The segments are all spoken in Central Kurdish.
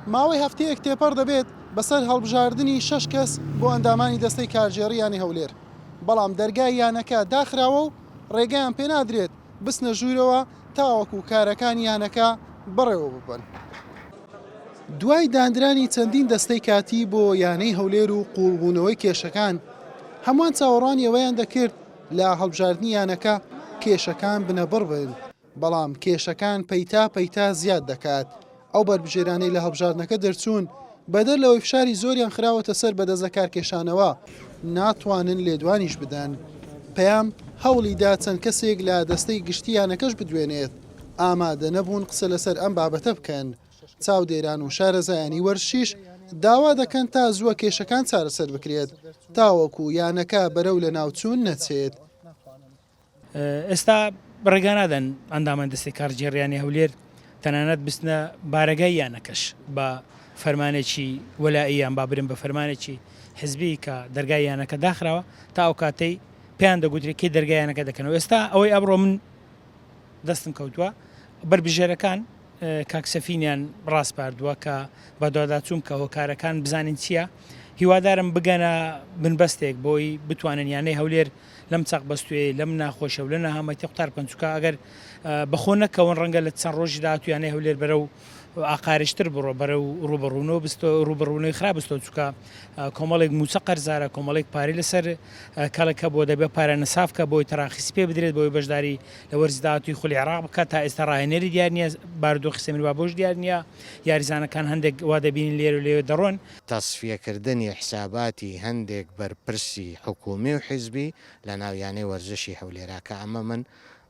ماوەی هەفتەیەک تێپەر دەبێت بەسەر هەڵبژاردننی 6 کەس بۆ ئەندامانی دەستەی کارژێڕیانی هەولێر. بەڵام دەرگای یانەکە داخراوە و ڕێگەیان پێنادرێت بستنە ژوورەوە تاوەکو کارەکانی یانەکە بڕێوە ببن. دوای دانرانی چەندین دەستەی کاتی بۆ یانەی هەولێر و قوڵبوونەوەی کێشەکان، هەمووان چاوەڕوانی ئەوەیان دەکرد لە هەڵبژاردننی یانەکە کێشەکان بنەبڕ بن. بەڵام کێشەکان پەیتا زیاد دەکات. ئەو بەربژێرانەی لە هەڵبژاردنەکە دەرچوون بەدەر لەوەی فشاری زۆریان خراوەتە سەر بەدەستە کارکێشانەوە ناتوانن لێدوانیش بدەن. پەیام هەوڵیدا چەند کەسێک لە دەستەی گشتیانەکەش بدوێنێت، ئامادە نەبوون قسە لەسەر ئەم بابەتە بکەن. چاودێران و شارەزایانی وەرشیش داوا دەکەن تا زووە کێشەکان چارەسەر بکرێت تاوەکو یانەکە بەرەو لە ناوچوون نەچێت. ئێستا ڕێگانادەن ئەندامان دەستی کارژێڕیانی هەولێر تەنانەت بستنە بارەگای یانەکەش بە فەرمانێکی وەلائیان با برن بە فەرمانێکی حزبی کە دەرگای یانەکە داخراوە تا ئەو کاتەی پێیان دەگوترێت کەی دەرگای یانەکە دەکەنەوە. ئێستا ئەوەی ئەبڕۆ من دەستم کەوتووە بەربژێرەکان کاکسەفینیان ڕاست پاردووە کە بە دوواداچوون کە هۆکارەکان بزانین چییە. هیوادارم بگەنە بنبەستێک بۆی بتوانن یانەی هەولێر لەم چاق بەستوێ لەم ناخۆشە و لە نەهامەتی قوتار پەنجوکە ئەگەر بەخۆ نەکەون ڕەنگە لە چەند ڕۆژی داهاتوو یانەی هەولێر بەرە و ئاقارشتر بڕۆ بەرە و ڕوبەڕوونەوە ڕوبەڕوونەوەی خراپ بستۆ چووکە کۆمەڵێک موچە قەرزارە کۆمەڵێک پارەی لەسەر کەڵەکە بۆ دەبێت پارە نەسافکە بۆی تەراخیس پێ بدرێت بۆی بەشداری لە وەرزی داهاتووی خولی عێراق بکات تا ئێستا ڕاهێنەری دیار نییە بارودۆخی سەمیروا بۆش دیار نییە یاریزانەکان هەندێک وا دەبینین لێرە و لێوێ دەڕۆن. تەسفیەکردنی حساباتی هەندێک بەرپرسی حکومی و حیزبی لە ناویانەی وەرزشی هەولێرا کە ئەمە من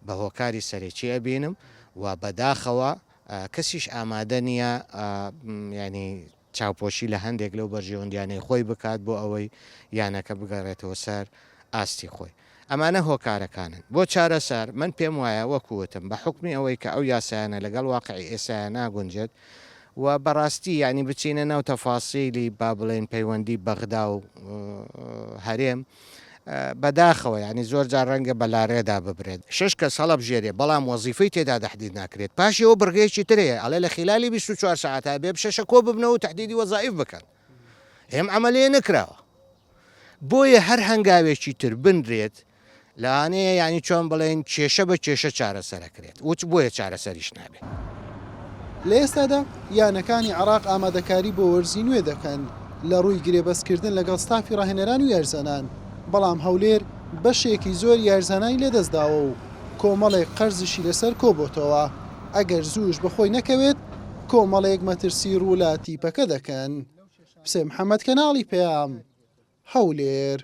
بە هۆکاری سەرێکی ئەبینم و بەداخەوە کەسیش ئامادە نییە ینی چاوپۆشی لە هەندێک لەو بەرژێوەندیانەی خۆی بکات بۆ ئەوەی یانەکە بگەڕێتەوە سەر ئاستی خۆی. ئەمانە هۆکارەکانن بۆ چارەسەر من پێم وایە وەکووتم بە حکمی ئەوەی کە ئەو یاسایانە لەگەڵ واقعی ئێسایە ناگونجێت و بەڕاستی ینی بچینە ناو تەفاسیلی با بڵێن پەیوەندی بەغدا و هەرێم بەداخەوە ینی زۆر جار ڕەنگە بەلارێدا ببرێت 6 کەس هەڵەبژێرێ بەڵام وەزیفەی تێدا تەحدید ناکرێت پاشی ئەو بڕگەیەکی ترەیە ئەڵێ لە خلالی 24 ساعتا بێ بشەشە کۆ ببنەوە و تەحدیدی وەزایف بکەن. ئێم ئەمەلەیە نکراوە بۆیە هەر هەنگاوێکی تر بنرێت لەوانەیە ینی چۆن بڵێن کێشە بە کێشە چارەسەرەکرێت وچ بۆیە چارەسەریش نابێت. لە ئێستادا یانەکانی عێراق ئامادەکاری بۆ وەرزی نوێ دەکەن لە ڕووی گرێبەستکردن لەگەڵ ستافی ڕاهێنەران و یارزانان. بەڵام هەولێر بەشێکی زۆر یارزانانی لێدەستداوە و کۆمەڵێک قەرزشی لەسەر کۆبۆتەوە. ئەگەر زووش بەخۆی نەکەوێت کۆمەڵێک مەترسی ڕوولا تیپەکە دەکەن. حوسێن محەممەد کەناڵی پێام هەولێر.